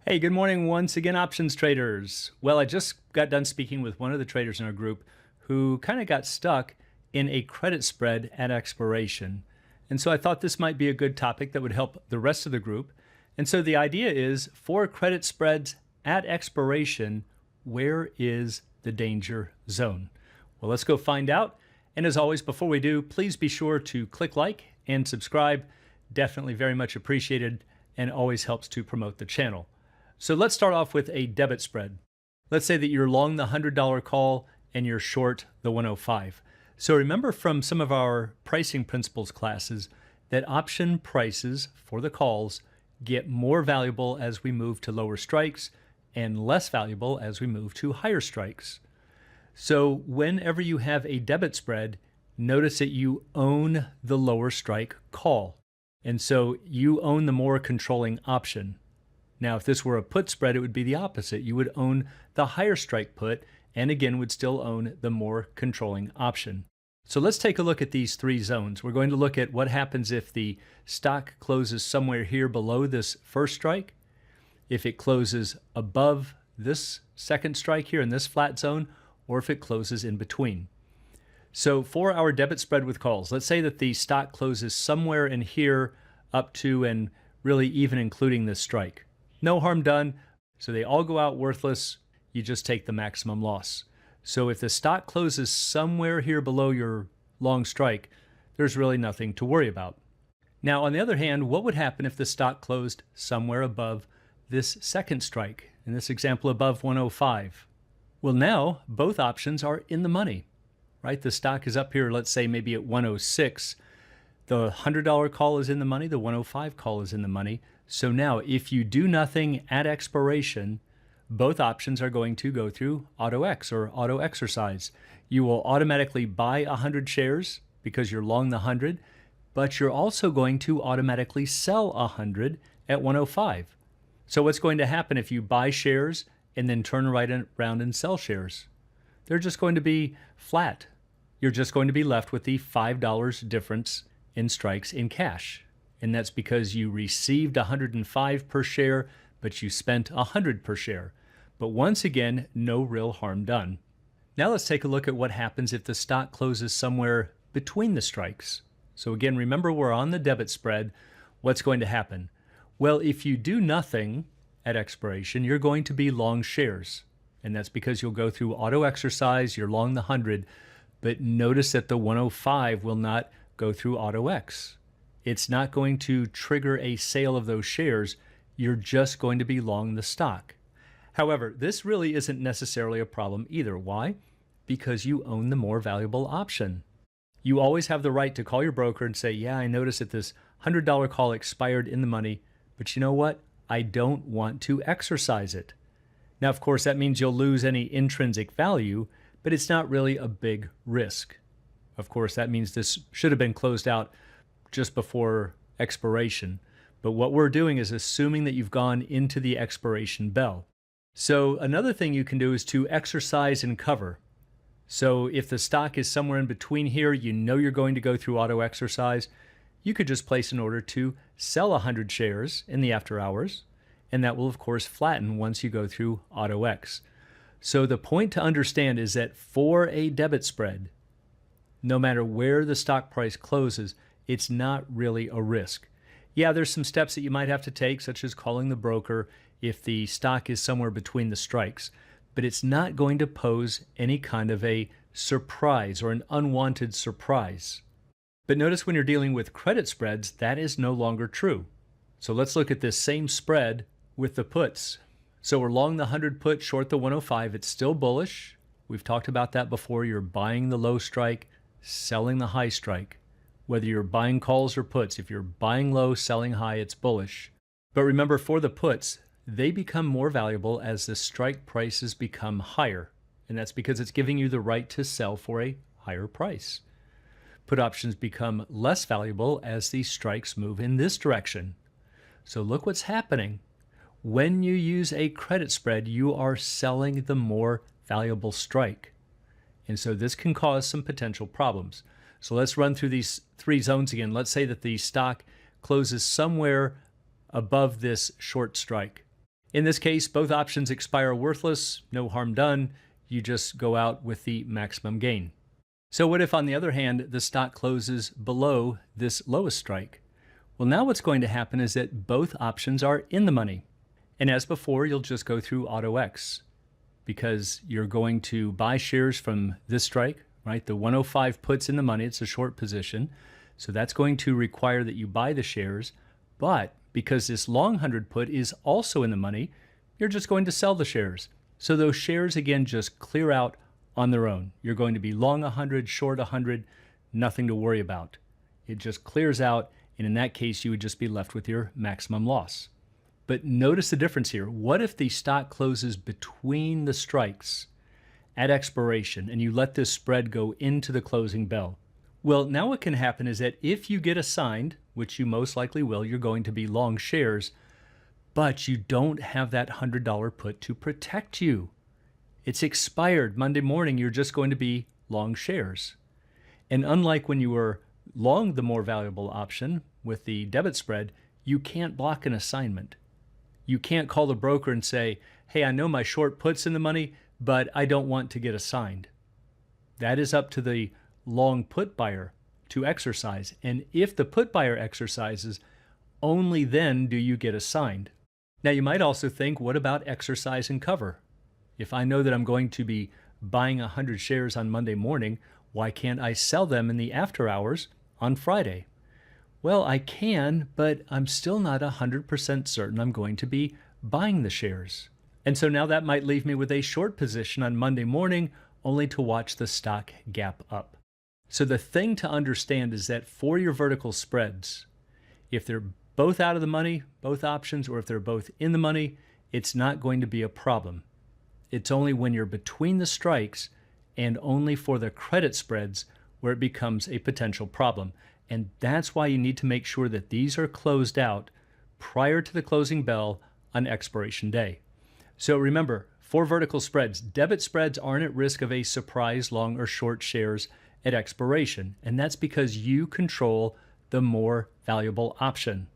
Hey, good morning once again, options traders. Well, I just got done speaking with one of the traders in our group who kind of got stuck in a credit spread at expiration. And so I thought this might be a good topic that would help the rest of the group. And so the idea is for credit spreads at expiration, where is the danger zone? Well, let's go find out. And as always, before we do, please be sure to click like and subscribe. Definitely very much appreciated and always helps to promote the channel. So let's start off with a debit spread. Let's say that you're long the $100 call and you're short the 105. So remember from some of our pricing principles classes that option prices for the calls get more valuable as we move to lower strikes and less valuable as we move to higher strikes. So whenever you have a debit spread, notice that you own the lower strike call. And so you own the more controlling option. Now, if this were a put spread, it would be the opposite. You would own the higher strike put and again would still own the more controlling option. So let's take a look at these three zones. We're going to look at what happens if the stock closes somewhere here below this first strike, if it closes above this second strike here in this flat zone, or if it closes in between. So for our debit spread with calls, let's say that the stock closes somewhere in here up to and really even including this strike. No harm done, so they all go out worthless. You just take the maximum loss. So if the stock closes somewhere here below your long strike, there's really nothing to worry about. Now, on the other hand, what would happen if the stock closed somewhere above this second strike? In this example, above 105. Well, now both options are in the money, right? The stock is up here, let's say maybe at 106. The $100 call is in the money, the 105 call is in the money. So now if you do nothing at expiration, both options are going to go through auto X or auto exercise. You will automatically buy 100 shares because you're long the 100, but you're also going to automatically sell 100 at 105. So what's going to happen if you buy shares and then turn right around and sell shares? They're just going to be flat. You're just going to be left with the $5 difference in strikes in cash. And that's because you received 105 per share, but you spent 100 per share. But once again, no real harm done. Now let's take a look at what happens if the stock closes somewhere between the strikes. So again, remember we're on the debit spread. What's going to happen? Well, if you do nothing at expiration, you're going to be long shares. And that's because you'll go through auto exercise, you're long the 100, but notice that the 105 will not go through auto X. It's not going to trigger a sale of those shares. You're just going to be long the stock. However, this really isn't necessarily a problem either. Why? Because you own the more valuable option. You always have the right to call your broker and say, yeah, I noticed that this $100 call expired in the money, but you know what? I don't want to exercise it. Now, of course, that means you'll lose any intrinsic value, but it's not really a big risk. Of course, that means this should have been closed out just before expiration. But what we're doing is assuming that you've gone into the expiration bell. So another thing you can do is to exercise and cover. So if the stock is somewhere in between here, you know you're going to go through auto exercise, you could just place an order to sell 100 shares in the after hours, and that will of course flatten once you go through auto X. So the point to understand is that for a debit spread, no matter where the stock price closes, it's not really a risk. Yeah, there's some steps that you might have to take, such as calling the broker if the stock is somewhere between the strikes, but it's not going to pose any kind of a surprise or an unwanted surprise. But notice when you're dealing with credit spreads, that is no longer true. So let's look at this same spread with the puts. So we're long the 100 put, short the 105. It's still bullish. We've talked about that before. You're buying the low strike, selling the high strike. Whether you're buying calls or puts, if you're buying low, selling high, it's bullish. But remember, for the puts, they become more valuable as the strike prices become higher. And that's because it's giving you the right to sell for a higher price. Put options become less valuable as the strikes move in this direction. So look what's happening. When you use a credit spread, you are selling the more valuable strike. And so this can cause some potential problems. So let's run through these three zones again. Let's say that the stock closes somewhere above this short strike. In this case, both options expire worthless, no harm done. You just go out with the maximum gain. So what if, on the other hand, the stock closes below this lowest strike? Well, now what's going to happen is that both options are in the money. And as before, you'll just go through Auto X because you're going to buy shares from this strike, right? The 105 put's in the money. It's a short position. So that's going to require that you buy the shares. But because this long 100 put is also in the money, you're just going to sell the shares. So those shares, again, just clear out on their own. You're going to be long 100, short 100, nothing to worry about. It just clears out, and in that case, you would just be left with your maximum loss. But notice the difference here. What if the stock closes between the strikes at expiration and you let this spread go into the closing bell? Well, now what can happen is that if you get assigned, which you most likely will, you're going to be long shares, but you don't have that $100 put to protect you. It's expired. Monday morning, you're just going to be long shares. And unlike when you were long the more valuable option with the debit spread, you can't block an assignment. You can't call the broker and say, hey, I know my short put's in the money, but I don't want to get assigned. That is up to the long put buyer to exercise. And if the put buyer exercises, only then do you get assigned. Now, you might also think, what about exercise and cover? If I know that I'm going to be buying 100 shares on Monday morning, why can't I sell them in the after hours on Friday? Well, I can, but I'm still not 100% certain I'm going to be buying the shares. And so now that might leave me with a short position on Monday morning, only to watch the stock gap up. So the thing to understand is that for your vertical spreads, if they're both out of the money, both options, or if they're both in the money, it's not going to be a problem. It's only when you're between the strikes and only for the credit spreads where it becomes a potential problem. And that's why you need to make sure that these are closed out prior to the closing bell on expiration day. So remember, for vertical spreads, debit spreads aren't at risk of a surprise long or short shares at expiration. And that's because you control the more valuable option.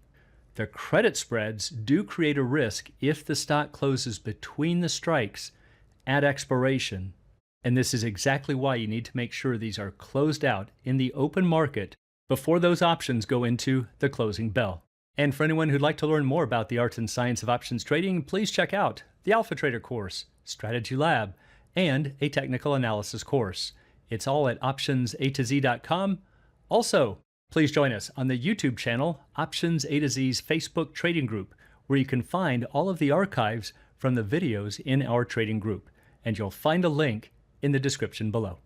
The credit spreads do create a risk if the stock closes between the strikes at expiration. And this is exactly why you need to make sure these are closed out in the open market before those options go into the closing bell. And for anyone who'd like to learn more about the art and science of options trading, please check out the Alpha Trader course, Strategy Lab, and a technical analysis course. It's all at optionsatoz.com. Also, please join us on the YouTube channel, Options A to Z's Facebook trading group, where you can find all of the archives from the videos in our trading group. And you'll find a link in the description below.